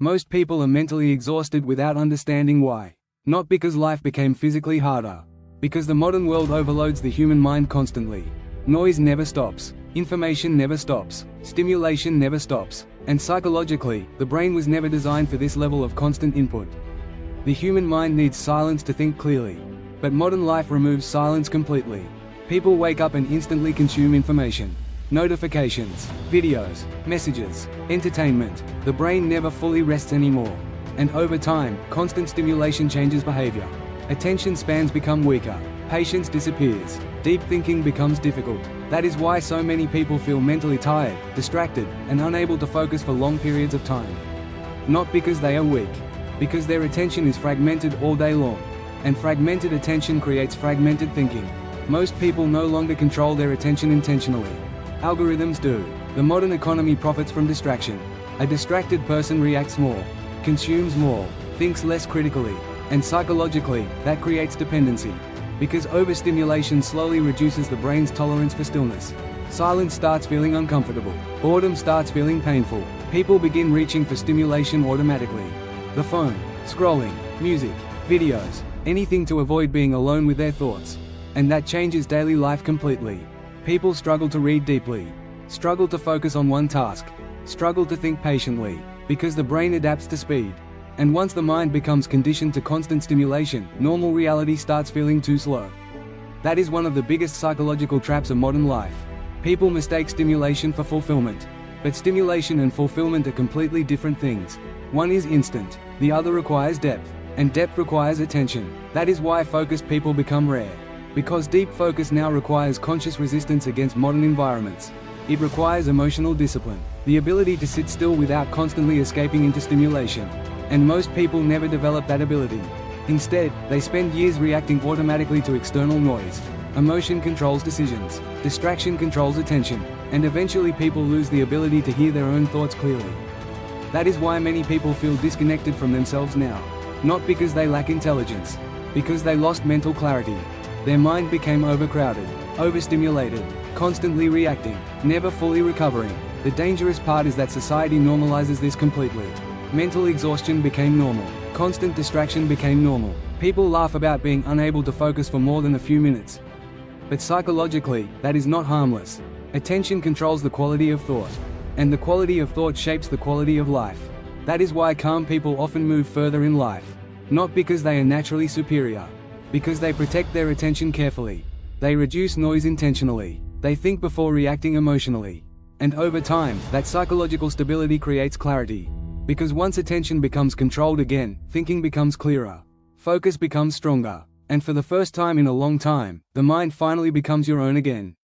Most people are mentally exhausted without understanding why. Not because life became physically harder. Because the modern world overloads the human mind constantly. Noise never stops. Information never stops. Stimulation never stops. And psychologically, the brain was never designed for this level of constant input. The human mind needs silence to think clearly. But modern life removes silence completely. People wake up and instantly consume information. Notifications, videos, messages, entertainment. The brain never fully rests anymore. And over time, constant stimulation changes behavior. Attention spans become weaker. Patience disappears. Deep thinking becomes difficult. That is why so many people feel mentally tired, distracted, and unable to focus for long periods of time. Not because they are weak. Because their attention is fragmented all day long. And fragmented attention creates fragmented thinking. Most people no longer control their attention intentionally. Algorithms do. The modern economy profits from distraction. A distracted person reacts more, consumes more, thinks less critically, and psychologically, that creates dependency. Because overstimulation slowly reduces the brain's tolerance for stillness. Silence starts feeling uncomfortable. Boredom starts feeling painful. People begin reaching for stimulation automatically. The phone, scrolling, music, videos, anything to avoid being alone with their thoughts. And that changes daily life completely. People struggle to read deeply, struggle to focus on one task, struggle to think patiently, because the brain adapts to speed. And once the mind becomes conditioned to constant stimulation, normal reality starts feeling too slow. That is one of the biggest psychological traps of modern life. People mistake stimulation for fulfillment. But stimulation and fulfillment are completely different things. One is instant, the other requires depth, and depth requires attention. That is why focused people become rare. Because deep focus now requires conscious resistance against modern environments. It requires emotional discipline, the ability to sit still without constantly escaping into stimulation. And most people never develop that ability. Instead, they spend years reacting automatically to external noise. Emotion controls decisions, distraction controls attention, and eventually people lose the ability to hear their own thoughts clearly. That is why many people feel disconnected from themselves now. Not because they lack intelligence, because they lost mental clarity. Their mind became overcrowded, overstimulated, constantly reacting, never fully recovering. The dangerous part is that society normalizes this completely. Mental exhaustion became normal. Constant distraction became normal. People laugh about being unable to focus for more than a few minutes. But psychologically, that is not harmless. Attention controls the quality of thought. And the quality of thought shapes the quality of life. That is why calm people often move further in life. Not because they are naturally superior. Because they protect their attention carefully. They reduce noise intentionally. They think before reacting emotionally. And over time, that psychological stability creates clarity. Because once attention becomes controlled again, thinking becomes clearer. Focus becomes stronger. And for the first time in a long time, the mind finally becomes your own again.